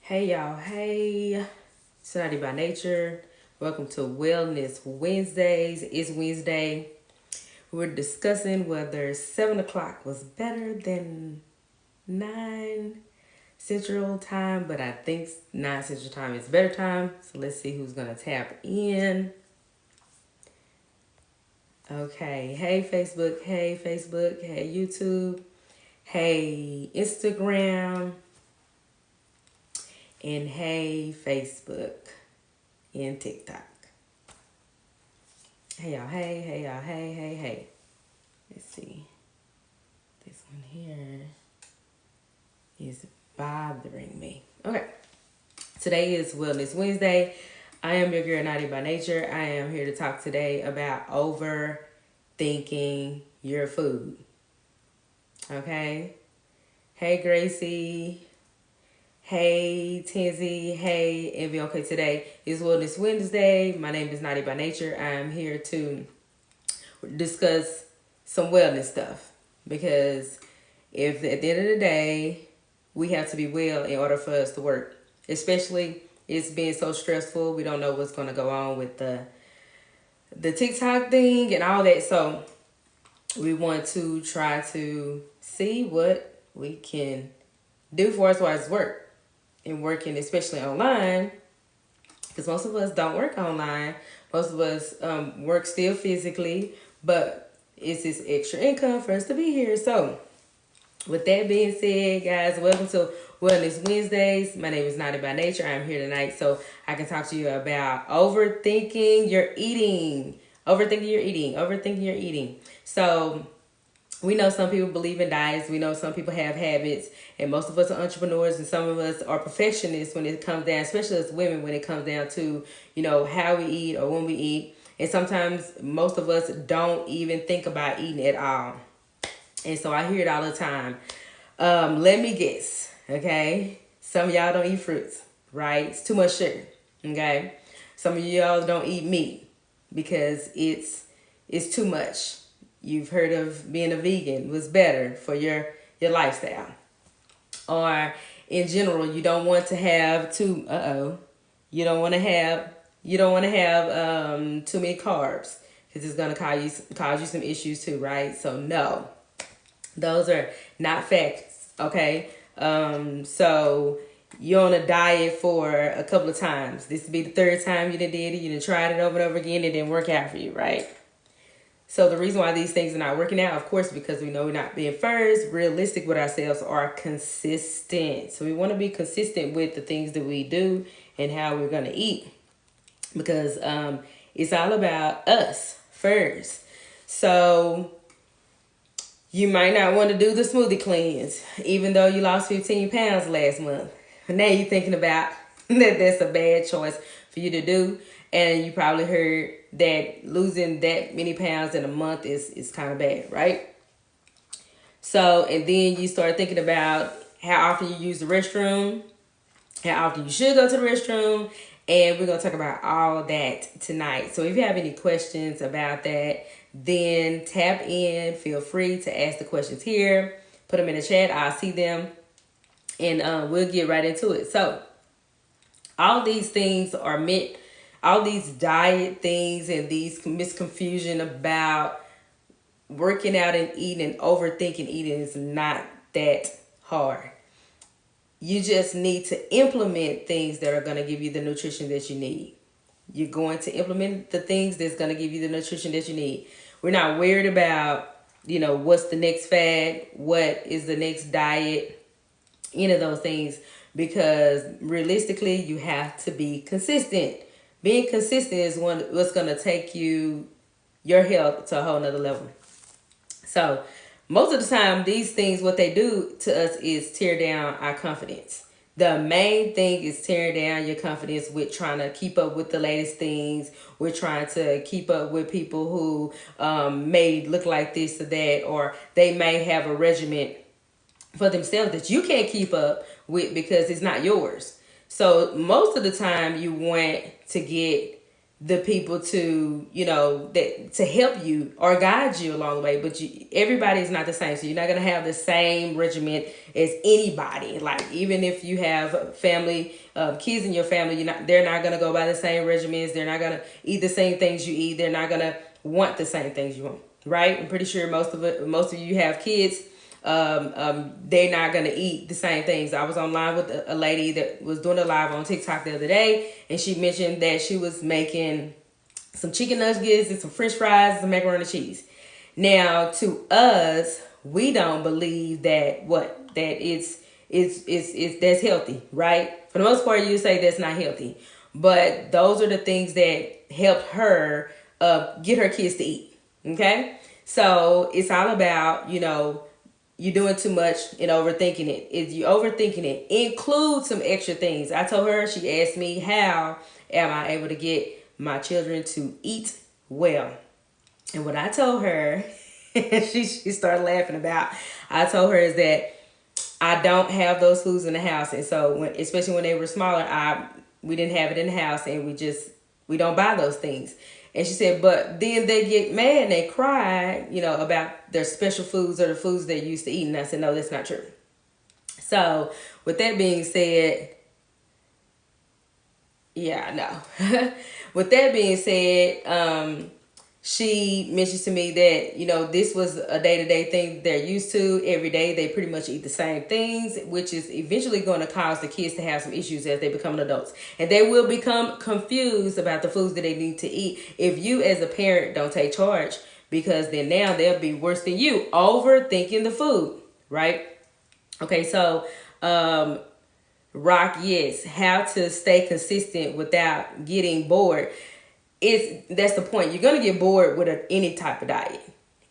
Hey y'all, hey, it's Nadya by Nature. Welcome to Wellness Wednesdays. It's Wednesday. We're discussing whether 7 o'clock was better than 9 Central Time, but I think 9 Central Time is better time. So let's see who's going to tap in. Okay, hey Facebook, hey YouTube, hey Instagram, and hey Facebook and TikTok. Hey y'all, hey y'all, hey. Let's see. This one here is bothering me. Okay. Today is Wellness Wednesday. I am your girl Nadya by Nature. I am here to talk today about overthinking your food. Okay. Hey Gracie. Hey Tenzie. Hey Envy. Okay, today is Wellness Wednesday. My name is Nadya by Nature. I am here to discuss some wellness stuff because if at the end of the day we have to be well in order for us to work, especially it's been so stressful. We don't know what's going to go on with the TikTok thing and all that, so we want to try to see what we can do for us while it's work and working, especially online, because most of us don't work online. Most of us work still physically, but it's this extra income for us to be here. So with that being said, guys, welcome to Wellness Wednesdays. My name is Nadya by Nature. I'm here tonight so I can talk to you about overthinking your eating. Overthinking your eating. So we know some people believe in diets. We know some people have habits, and most of us are entrepreneurs, and some of us are perfectionists when it comes down, especially as women, when it comes down to, how we eat or when we eat. And sometimes most of us don't even think about eating at all. And so I hear it all the time. Let me guess, okay? Some of y'all don't eat fruits, right? It's too much sugar, okay? Some of y'all don't eat meat because it's too much. You've heard of being a vegan was better for your lifestyle. Or in general, you don't want to have you don't want to have too many carbs because it's going to cause you some issues too, right? So no. Those are not facts, okay? So you're on a diet for a couple of times. This will be the third time you did it. You done tried it over and over again. It didn't work out for you, right? So the reason why these things are not working out, of course, because we know we're not being first, realistic with ourselves, are consistent. So we want to be consistent with the things that we do and how we're going to eat, because it's all about us first. So you might not want to do the smoothie cleanse, even though you lost 15 pounds last month. Now you're thinking about that that's a bad choice for you to do. And you probably heard that losing that many pounds in a month is kind of bad, right? So, and then you start thinking about how often you use the restroom, how often you should go to the restroom, and we're going to talk about all that tonight. So if you have any questions about that, then tap in. Feel free to ask the questions here. Put them in the chat. I'll see them, and we'll get right into it. So all these things are meant, all these diet things and these misconfusion about working out and eating and overthinking eating is not that hard. You just need to implement things that are going to give you the nutrition that you need. You're going to implement the things that's going to give you the nutrition that you need. We're not worried about, what's the next fad, what is the next diet, any of those things, because realistically, you have to be consistent. Being consistent is what's going to take your health to a whole nother level. So most of the time, these things, what they do to us is tear down our confidence. The main thing is tearing down your confidence with trying to keep up with the latest things. We're trying to keep up with people who may look like this or that, or they may have a regimen for themselves that you can't keep up with because it's not yours. So most of the time you want to get the people to, that to help you or guide you along the way. But everybody is not the same, so you're not gonna have the same regimen as anybody. Like, even if you have family, kids in your family, they're not gonna go by the same regimens. They're not gonna eat the same things you eat. They're not gonna want the same things you want, right? I'm pretty sure most of you have kids. They're not gonna eat the same things. I was online with a lady that was doing a live on TikTok the other day, and she mentioned that she was making some chicken nuggets and some French fries and some macaroni and cheese. Now, to us, we don't believe that it's that's healthy, right? For the most part, you say that's not healthy, but those are the things that helped her get her kids to eat. Okay, so it's all about, you're doing too much and overthinking it. If you overthinking it, include some extra things. I told her, she asked me, how am I able to get my children to eat well? And what I told her, she started laughing about, I told her is that I don't have those foods in the house. And so especially when they were smaller, we didn't have it in the house, and we don't buy those things. And she said, but then they get mad and they cry, about their special foods or the foods they used to eat. And I said, no, that's not true. So with that being said, yeah, no. With that being said, she mentioned to me that, this was a day-to-day thing they're used to. Every day they pretty much eat the same things, which is eventually going to cause the kids to have some issues as they become adults. And they will become confused about the foods that they need to eat if you as a parent don't take charge, because then now they'll be worse than you, overthinking the food, right? Okay, so Rock, yes, how to stay consistent without getting bored. That's the point. You're gonna get bored with any type of diet.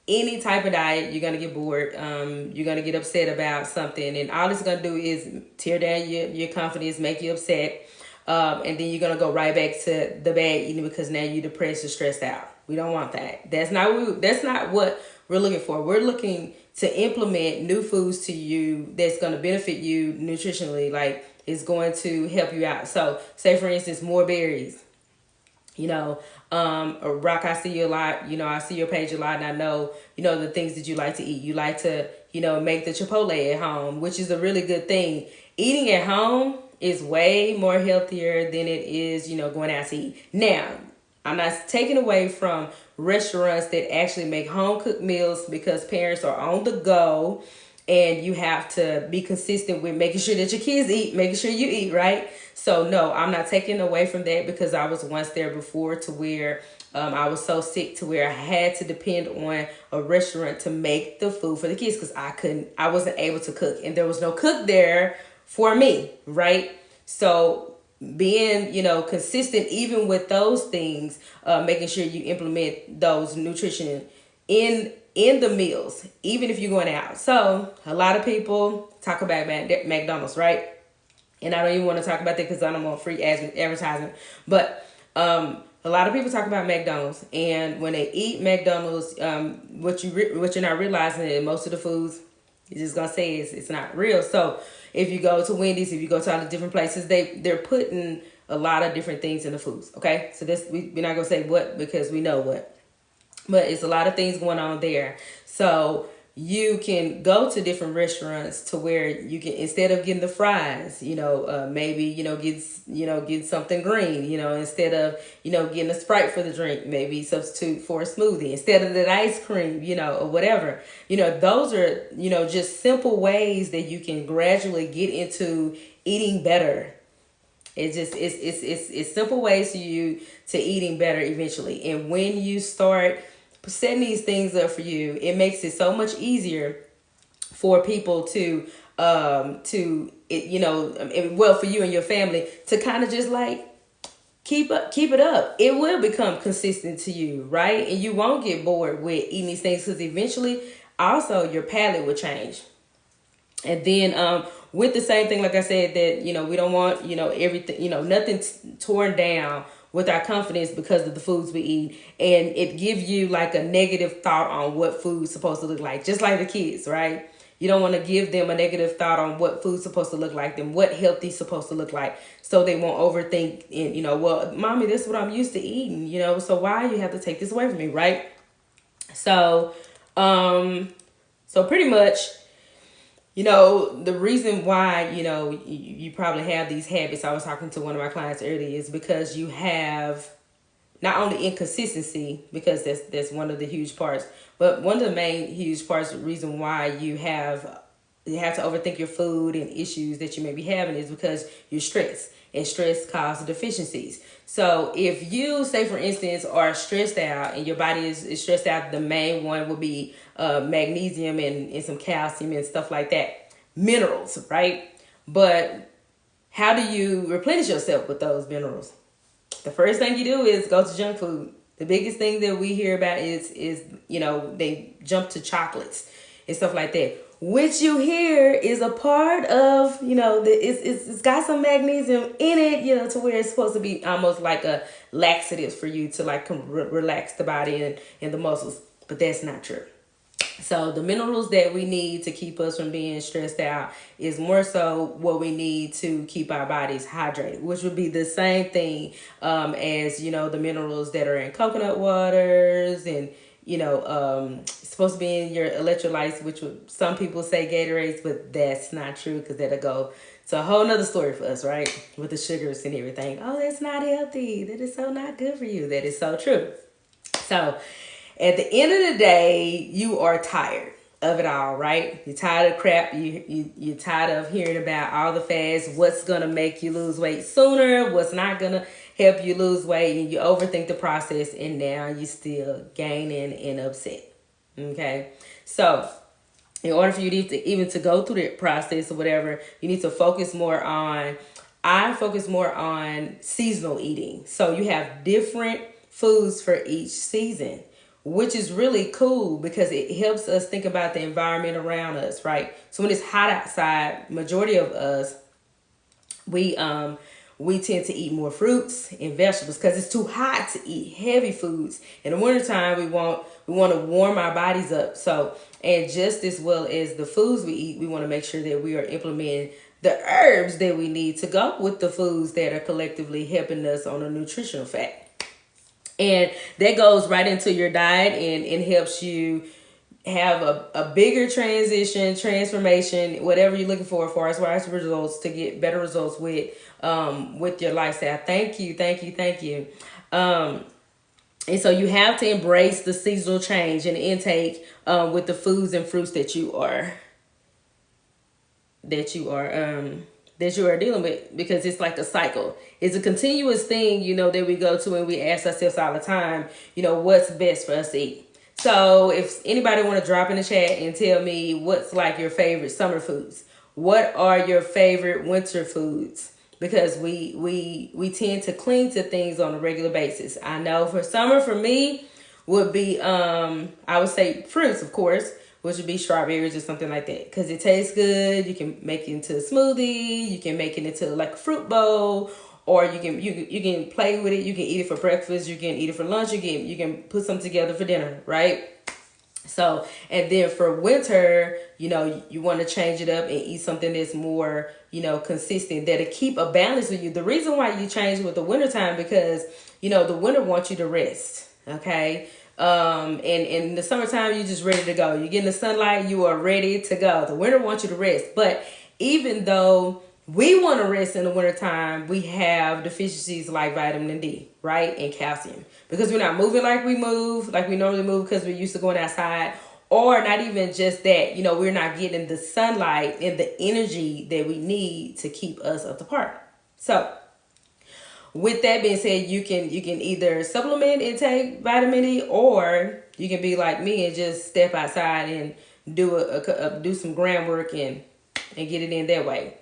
Any type of diet, you're gonna get bored. You're gonna get upset about something, and all it's gonna do is tear down your confidence, make you upset, and then you're gonna go right back to the bad eating because now you're depressed or stressed out. We don't want that. That's not what we're looking for. We're looking to implement new foods to you that's gonna benefit you nutritionally. Like, it's going to help you out. So, say for instance, more berries. Rock, I see you a lot, I see your page a lot, and I know, the things that you like to eat. You like to, make the Chipotle at home, which is a really good thing. Eating at home is way more healthier than it is, going out to eat. Now, I'm not taking away from restaurants that actually make home cooked meals, because parents are on the go, and you have to be consistent with making sure that your kids eat, making sure you eat, right? So no, I'm not taking away from that, because I was once there before, to where I was so sick to where I had to depend on a restaurant to make the food for the kids, because I wasn't able to cook, and there was no cook there for me, right? So being, consistent even with those things, making sure you implement those nutrition in the meals, even if you're going out. So a lot of people talk about McDonald's, right? And I don't even want to talk about that because I don't want free advertisement. But a lot of people talk about McDonald's, and when they eat McDonald's, what you're not realizing is most of the foods, you're just gonna say it's not real. So if you go to Wendy's, if you go to all the different places, they're putting a lot of different things in the foods. Okay, so we're not gonna say what, because we know what. But it's a lot of things going on there. So you can go to different restaurants to where you can, instead of getting the fries, maybe, get something green, instead of, getting a Sprite for the drink, maybe substitute for a smoothie instead of that ice cream, or whatever. Those are, just simple ways that you can gradually get into eating better. It's simple ways for you to eating better eventually. And when you start setting these things up for you, it makes it so much easier for people to for you and your family to kind of just like keep it up. It will become consistent to you, right? And you won't get bored with eating these things, because eventually also your palate will change. And then with the same thing, like I said, that we don't want everything, nothing torn down with our confidence because of the foods we eat, and it gives you like a negative thought on what food's supposed to look like, just like the kids, right? You don't want to give them a negative thought on what food's supposed to look like, then what healthy's supposed to look like, so they won't overthink and, well, mommy, this is what I'm used to eating, so why you have to take this away from me, right? So, pretty much, the reason why, you probably have these habits, I was talking to one of my clients earlier, is because you have not only inconsistency, because that's one of the huge parts, but one of the main huge parts, the reason why you have to overthink your food and issues that you may be having is because you're stressed, and stress causes deficiencies. So if you, say for instance, are stressed out and your body is stressed out, the main one would be magnesium and some calcium and stuff like that, minerals, right? But how do you replenish yourself with those minerals? The first thing you do is go to junk food. The biggest thing that we hear about is they jump to chocolates and stuff like that, which you hear is a part of, it's got some magnesium in it, to where it's supposed to be almost like a laxative for you to like relax the body and the muscles. But that's not true. So the minerals that we need to keep us from being stressed out is more so what we need to keep our bodies hydrated, which would be the same thing as, the minerals that are in coconut waters and, it's supposed to be in your electrolytes, which would, some people say Gatorades, but that's not true, because that'll go to a whole nother story for us, right? With the sugars and everything. Oh, that's not healthy. That is so not good for you. That is so true. So at the end of the day, you are tired of it all, right? You're tired of crap. You're tired of hearing about all the fads, what's going to make you lose weight sooner, what's not going to help you lose weight, and you overthink the process, and now you're still gaining and upset, okay? So in order for you to even to go through that process or whatever, you need to focus more on, I focus more on seasonal eating. So you have different foods for each season, which is really cool because it helps us think about the environment around us, right? So when it's hot outside, majority of us, we tend to eat more fruits and vegetables because it's too hot to eat heavy foods. In the wintertime, we want to warm our bodies up. So, and just as well as the foods we eat, we want to make sure that we are implementing the herbs that we need to go with the foods that are collectively helping us on a nutritional fact. And that goes right into your diet and helps you have a bigger transformation, whatever you're looking for as far as results, to get better results with your lifestyle. Thank you. And so you have to embrace the seasonal change and intake with the foods and fruits that you are dealing with, because it's like a cycle. It's a continuous thing, that we go to and we ask ourselves all the time, what's best for us to eat. So if anybody want to drop in the chat and tell me what's like your favorite summer foods, what are your favorite winter foods? Because we tend to cling to things on a regular basis. I know for summer, for me, would be, I would say fruits, of course, which would be strawberries or something like that, because it tastes good. You can make it into a smoothie. You can make it into like a fruit bowl, or you can play with it. You can eat it for breakfast. You can eat it for lunch. You can put some together for dinner, right? So, and then for winter, you want to change it up and eat something that's more, consistent, that'll keep a balance with you. The reason why you change with the wintertime, because, the winter wants you to rest, okay? And in the summertime, you're just ready to go. You get in the sunlight, you are ready to go. The winter wants you to rest. But even though we want to rest in the wintertime, we have deficiencies like vitamin D, right? And calcium. Because we're not moving like we normally move, because we're used to going outside. Or not even just that, we're not getting the sunlight and the energy that we need to keep us up to par. So with that being said, you can either supplement and take vitamin D, or you can be like me and just step outside and do some groundwork and get it in that way.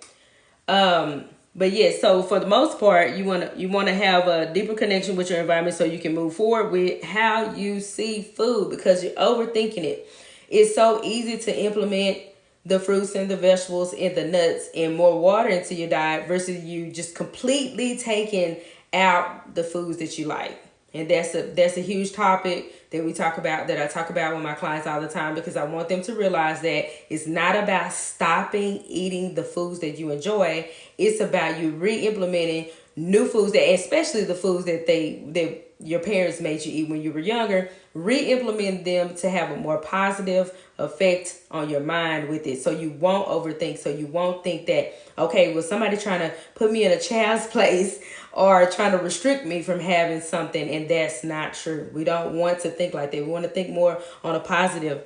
But yeah, so for the most part, you want to have a deeper connection with your environment so you can move forward with how you see food, because you're overthinking it. It's so easy to implement the fruits and the vegetables and the nuts and more water into your diet versus you just completely taking out the foods that you like. And that's a huge topic that we talk about, that I talk about with my clients all the time, because I want them to realize that it's not about stopping eating the foods that you enjoy. It's about you re-implementing new foods, that especially the foods that your parents made you eat when you were younger, re-implement them to have a more positive effect on your mind with it. So you won't overthink. So you won't think that, okay, well, somebody trying to put me in a child's place or trying to restrict me from having something. And that's not true. We don't want to think like that. We want to think more on a positive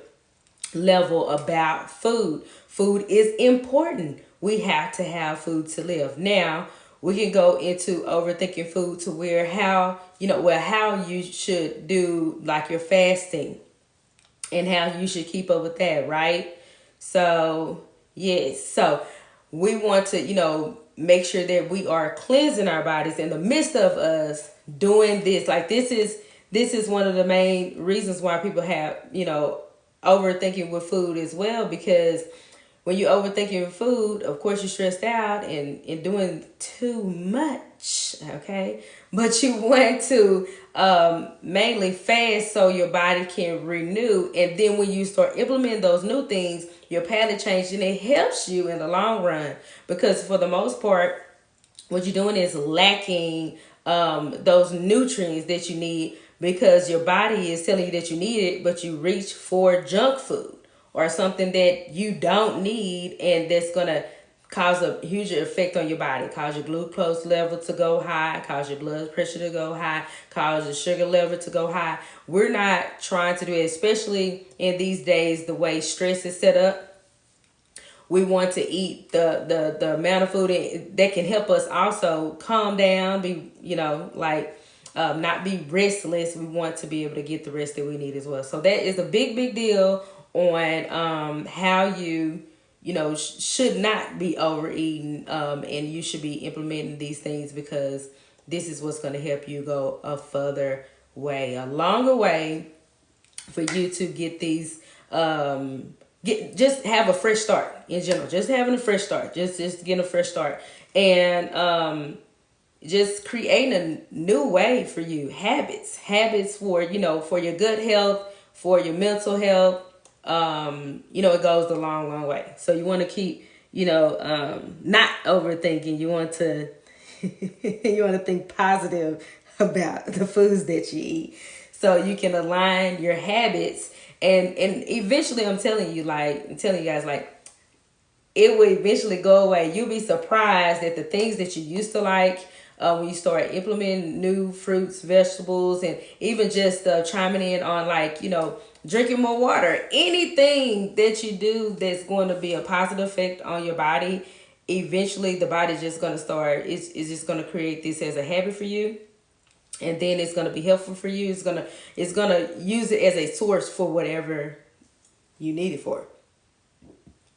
level about food. Food is important. We have to have food to live. Now, we can go into overthinking food to where how you should do like your fasting and how you should keep up with that, right? So, yes. So, we want to, make sure that we are cleansing our bodies in the midst of us doing this. Like this is one of the main reasons why people have, overthinking with food as well, because when you overthinking with food, of course you're stressed out and doing too much, okay? But you want to mainly fast so your body can renew. And then when you start implementing those new things, your palate changes and it helps you in the long run. Because for the most part, what you're doing is lacking those nutrients that you need, because your body is telling you that you need it, but you reach for junk food or something that you don't need, and that's going to cause a huge effect on your body, cause your glucose level to go high, cause your blood pressure to go high, cause your sugar level to go high. We're not trying to do it, especially in these days, the way stress is set up. We want to eat the amount of food that can help us also calm down, be, not be restless. We want to be able to get the rest that we need as well. So that is a big deal on how you should not be overeating, and you should be implementing these things, because this is what's going to help you go a further way, a longer way, for you to get these just have a fresh start in general. Just having a fresh start, just getting a fresh start, and just creating a new way for you, habits for for your good health, for your mental health. It goes a long way. So you want to keep not overthinking. You want to you want to think positive about the foods that you eat, so you can align your habits. And eventually, I'm telling you guys, like, it will eventually go away. You'll be surprised at the things that you used to like, when you start implementing new fruits, vegetables, and even just chiming in on, like, drinking more water. Anything that you do that's going to be a positive effect on your body, eventually the body's just going to start, it's just going to create this as a habit for you. And then it's going to be helpful for you. It's going to use it as a source for whatever you need it for.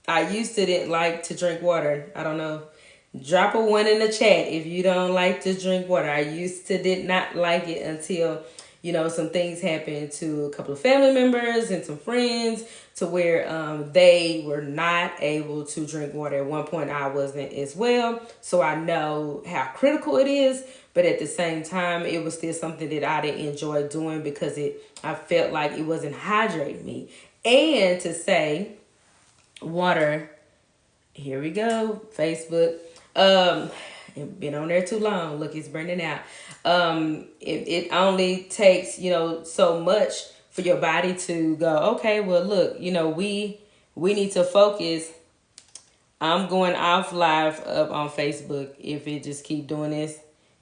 I used to didn't like to drink water. I don't know. Drop a 1 in the chat if you don't like to drink water. I used to did not like it until, some things happened to a couple of family members and some friends, to where they were not able to drink water. At one point, I wasn't as well. So I know how critical it is. But at the same time, it was still something that I didn't enjoy doing, because I felt like it wasn't hydrating me. And to say, water, here we go, Facebook. It been on there too long. Look, it's burning out. It only takes, so much for your body to go, okay, well, look, we need to focus. I'm going off live up on Facebook if it just keep doing this.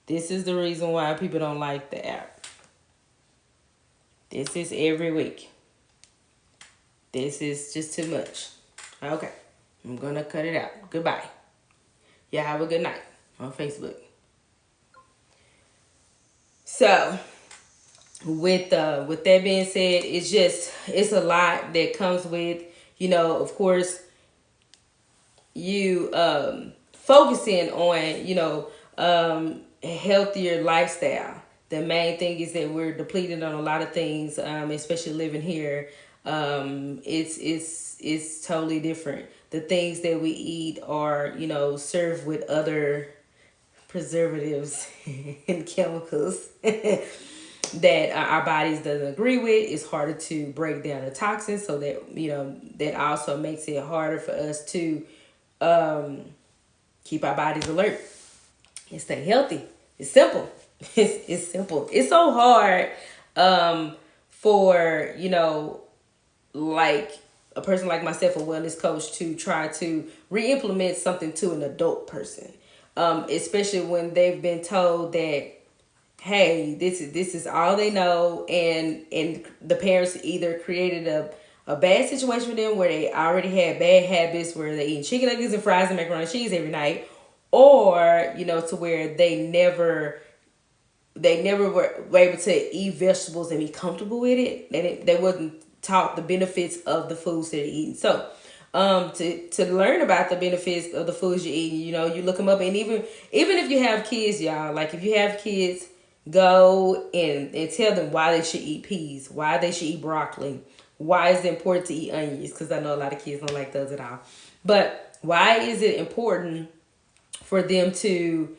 This is the reason why people don't like the app. This is every week. This is just too much. Okay. I'm going to cut it out. Goodbye. Y'all have a good night on Facebook. So, with that being said, it's a lot that comes with, of course, you focusing on, a healthier lifestyle. The main thing is that we're depleted on a lot of things, especially living here. It's totally different. The things that we eat are, served with other preservatives and chemicals. that our bodies doesn't agree with. It's harder to break down the toxins, so that that also makes it harder for us to keep our bodies alert and stay healthy. It's simple. It's simple. It's so hard for like a person like myself, a wellness coach, to try to re-implement something to an adult person, especially when they've been told that, hey, this is all they know, and the parents either created a bad situation for them where they already had bad habits where they eat chicken nuggets and fries and macaroni and cheese every night, or to where they never were able to eat vegetables and be comfortable with it. They wasn't taught the benefits of the foods that they're eating. So to learn about the benefits of the foods you eat, you look them up. And even if you have kids, y'all, like if you have kids, go and tell them why they should eat peas, why they should eat broccoli, why is it important to eat onions, because I know a lot of kids don't like those at all. But why is it important for them to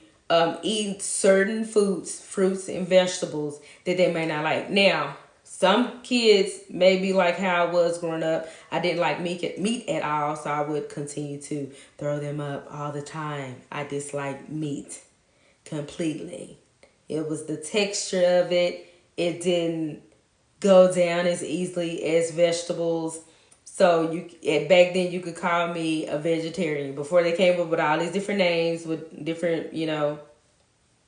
eat certain foods, fruits, and vegetables that they may not like? Now, some kids may be like how I was growing up. I didn't like meat at all, so I would continue to throw them up all the time. I disliked meat completely. It was the texture of it. It didn't go down as easily as vegetables. So back then you could call me a vegetarian. Before they came up with all these different names with different,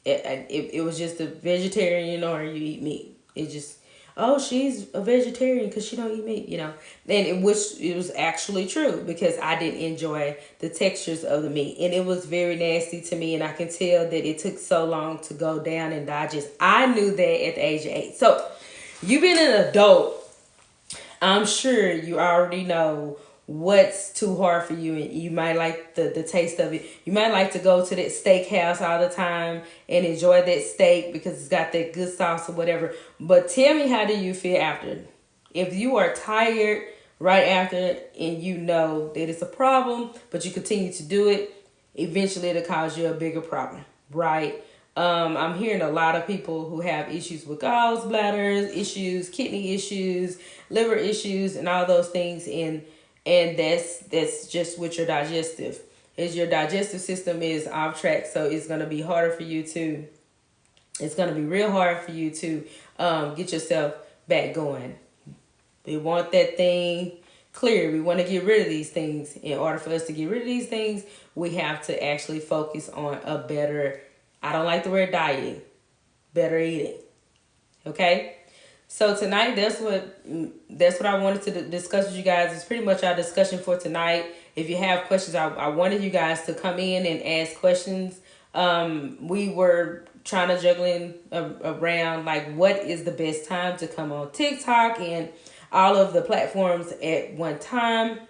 it was just a vegetarian, or you eat meat. It just, oh, she's a vegetarian because she don't eat meat, And it was actually true, because I didn't enjoy the textures of the meat, and it was very nasty to me, and I can tell that it took so long to go down and digest. I knew that at the age of 8. So you being an adult, I'm sure you already know what's too hard for you, and you might like the taste of it. You might like to go to that steakhouse all the time and enjoy that steak because it's got that good sauce or whatever. But tell me, how do you feel after? If you are tired right after and you know that it's a problem, but you continue to do it, eventually it'll cause you a bigger problem, right? I'm hearing a lot of people who have issues with gallbladders issues, kidney issues, liver issues, and all those things, and that's just with your digestive. Is your digestive system is off track, so it's gonna be harder for you to. It's gonna be real hard for you to get yourself back going. We want that thing clear. We want to get rid of these things. In order for us to get rid of these things, we have to actually focus on a better. I don't like the word dieting. Better eating. Okay. So tonight, that's what I wanted to discuss with you guys. It's pretty much our discussion for tonight. If you have questions, I wanted you guys to come in and ask questions. We were trying to juggling around like what is the best time to come on TikTok and all of the platforms at one time.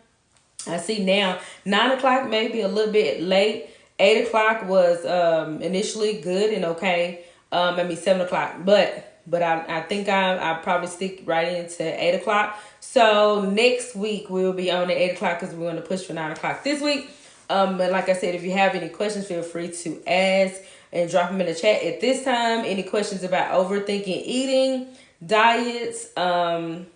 I see now 9 o'clock may be a little bit late. 8 o'clock was initially good and okay. 7 o'clock, but I think I probably stick right into 8 o'clock. So next week we will be on at 8 o'clock because we're going to push for 9 o'clock this week. But like I said, if you have any questions, feel free to ask and drop them in the chat at this time. Any questions about overthinking eating, diets, and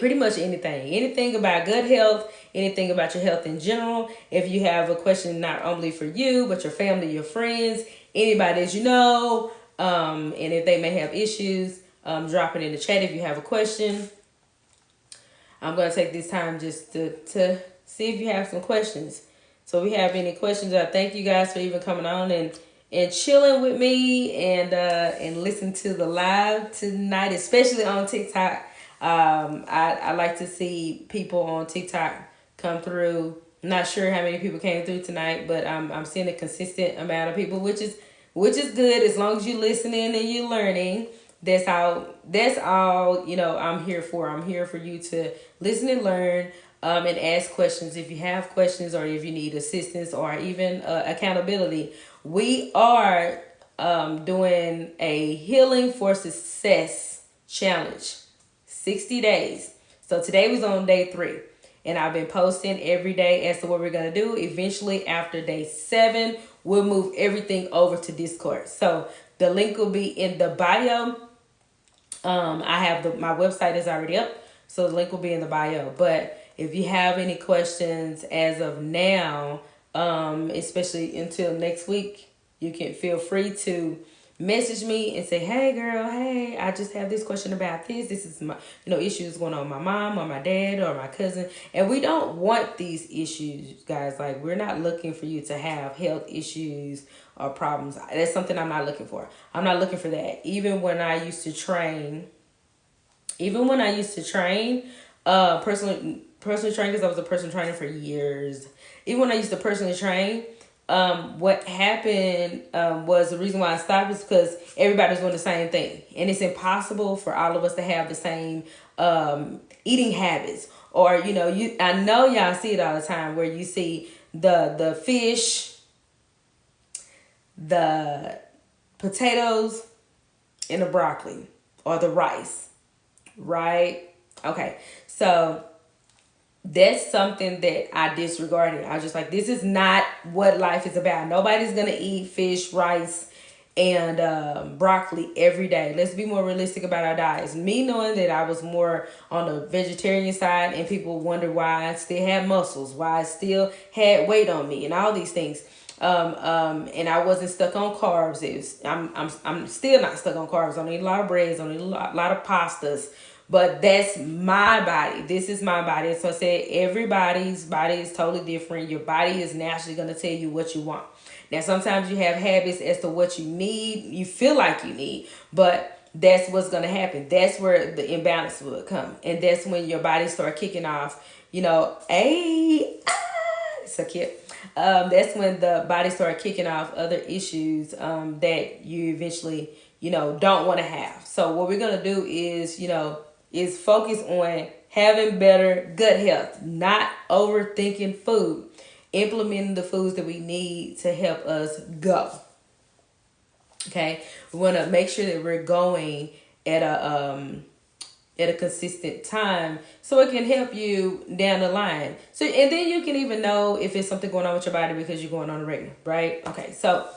pretty much anything about gut health, anything about your health in general. If you have a question, not only for you, but your family, your friends, anybody that you know, and if they may have issues, drop it in the chat if you have a question. I'm going to take this time just to see if you have some questions. So if you have any questions, I thank you guys for even coming on and chilling with me and listen to the live tonight, especially on TikTok. I like to see people on TikTok come through. I'm not sure how many people came through tonight, but I'm seeing a consistent amount of people, which is good as long as you're listening and you're learning. That's all I'm here for. I'm here for you to listen and learn and ask questions if you have questions or if you need assistance or even accountability. We are doing a Healing for Success challenge. 60 days. So today was on day 3. And I've been posting every day as to what we're going to do. Eventually, after day 7, we'll move everything over to Discord. So the link will be in the bio I have my website is already up, so the link will be in the bio. But if you have any questions as of now, especially until next week, you can feel free to message me and say, hey girl, hey, I just have this question about this. This is my, issues going on with my mom or my dad or my cousin. And we don't want these issues, guys. Like, we're not looking for you to have health issues or problems. That's something I'm not looking for. I'm not looking for that. Even when I used to train, personally train, because I was a personal trainer for years. Even when I used to personally train, what happened was, the reason why I stopped is because everybody's doing the same thing, and it's impossible for all of us to have the same eating habits. Or I know y'all see it all the time, where you see the fish, the potatoes, and the broccoli, or the rice, right? Okay, so that's something that I disregarded. I was just like, this is not what life is about. Nobody's gonna eat fish, rice, and broccoli every day. Let's be more realistic about our diets. Me knowing that I was more on the vegetarian side, and people wonder why I still had muscles, why I still had weight on me, and all these things. And I wasn't stuck on carbs. I'm still not stuck on carbs. I don't eat a lot of breads. I don't eat a lot of pastas. But that's my body. This is my body. So I said, everybody's body is totally different. Your body is naturally going to tell you what you want. Now, sometimes you have habits as to what you need, you feel like you need, but that's what's going to happen. That's where the imbalance will come. And that's when your body start kicking off, so cute. That's when the body start kicking off other issues that you eventually, don't want to have. So what we're going to do is focus on having better gut health, not overthinking food, implementing the foods that we need to help us go. Okay, we want to make sure that we're going at a consistent time, so it can help you down the line. So, and then you can even know if it's something going on with your body because you're going on a regular, right? Okay, so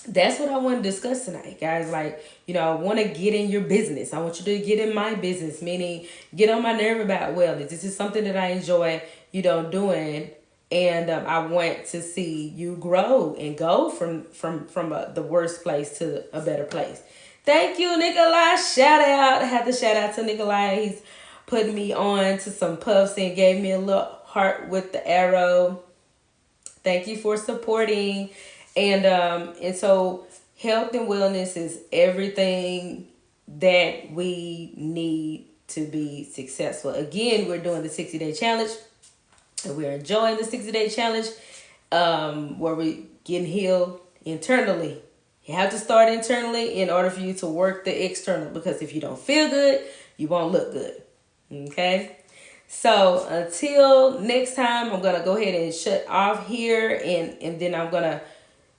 that's what I want to discuss tonight, guys. Like, I want to get in your business. I want you to get in my business, meaning get on my nerve about wellness. This is something that I enjoy, doing. And I want to see you grow and go from the worst place to a better place. Thank you, Nikolai. Shout out. I have to shout out to Nikolai. He's putting me on to some puffs and gave me a little heart with the arrow. Thank you for supporting. And so health and wellness is everything that we need to be successful. Again, we're doing the 60-day challenge, and we're enjoying the 60-day challenge, where we getting healed internally. You have to start internally in order for you to work the external, because if you don't feel good, you won't look good. Okay? So until next time, I'm going to go ahead and shut off here, and then I'm going to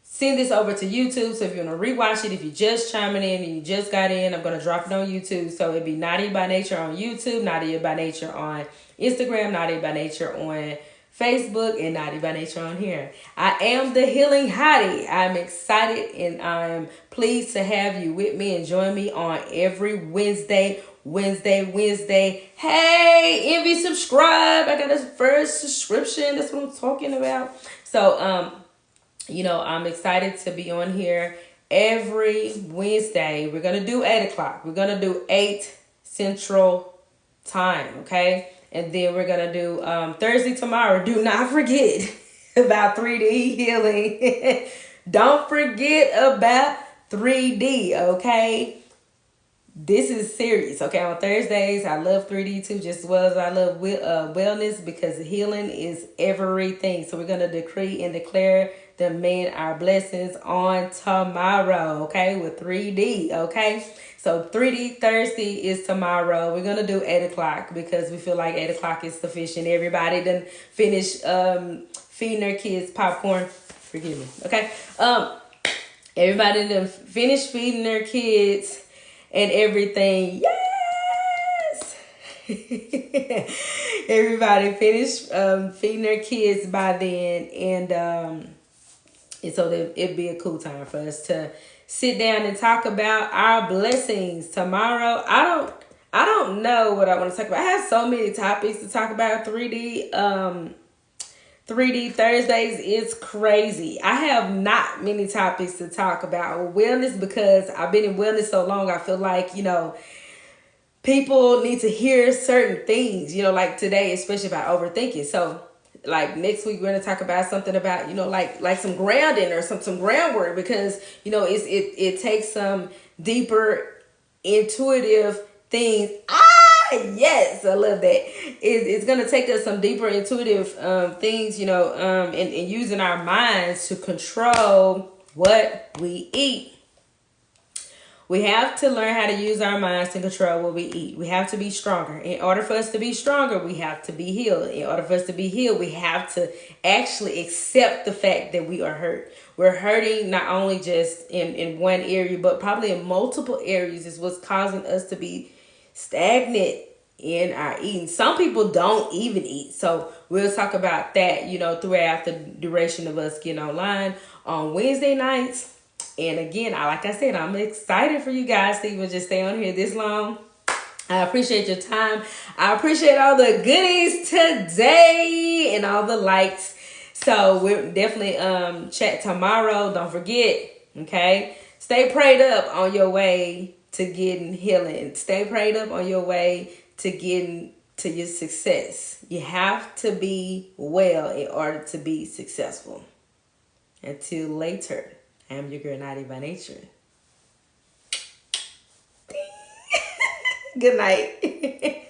send this over to YouTube. So if you want to rewatch it, if you're just chiming in and you just got in, I'm going to drop it on YouTube. So it'd be Nadya by Nature on YouTube, Nadya by Nature on Instagram, Nadya by Nature on Facebook, and Nadya by Nature on here. I am the Healing Hottie. I'm excited and I'm pleased to have you with me and join me on every Wednesday. Hey, Envy, subscribe. I got a first subscription. That's what I'm talking about. So, I'm excited to be on here every Wednesday. We're going to do 8 o'clock. We're going to do 8 Central Time, okay? And then we're going to do Thursday tomorrow. Do not forget about 3D healing. Don't forget about 3D, okay? This is serious, okay? On Thursdays, I love 3D too, just as well as I love wellness, because healing is everything. So we're going to decree and declare the men our blessings on tomorrow, okay, with 3D, okay? So 3D Thursday is tomorrow. We're going to do 8 o'clock because we feel like 8 o'clock is sufficient. Everybody done finished feeding their kids popcorn. Forgive me, okay? Everybody done finished feeding their kids and everything. Yes! Everybody finished feeding their kids by then, and so that it'd be a cool time for us to sit down and talk about our blessings tomorrow. I don't know what I want to talk about. I have so many topics to talk about. 3D Thursdays is crazy. I have not many topics to talk about. Wellness, because I've been in wellness so long, I feel like, people need to hear certain things, like today, especially about overthinking. So like next week, we're going to talk about something about, like some grounding or some groundwork, because, it takes some deeper intuitive things. Yes, I love that. It's going to take us some deeper intuitive things, and using our minds to control what we eat. We have to learn how to use our minds to control what we eat. We have to be stronger. In order for us to be stronger, we have to be healed. In order for us to be healed, we have to actually accept the fact that we are hurt. We're hurting not only just in one area, but probably in multiple areas is what's causing us to be stagnant in our eating. Some people don't even eat. So we'll talk about that, throughout the duration of us getting online on Wednesday nights. And again, like I said, I'm excited for you guys to even just stay on here this long. I appreciate your time. I appreciate all the goodies today and all the likes. So we'll definitely chat tomorrow. Don't forget, okay? Stay prayed up on your way to getting healing. Stay prayed up on your way to getting to your success. You have to be well in order to be successful. Until later. I am your girl, Nadya by nature. Good night.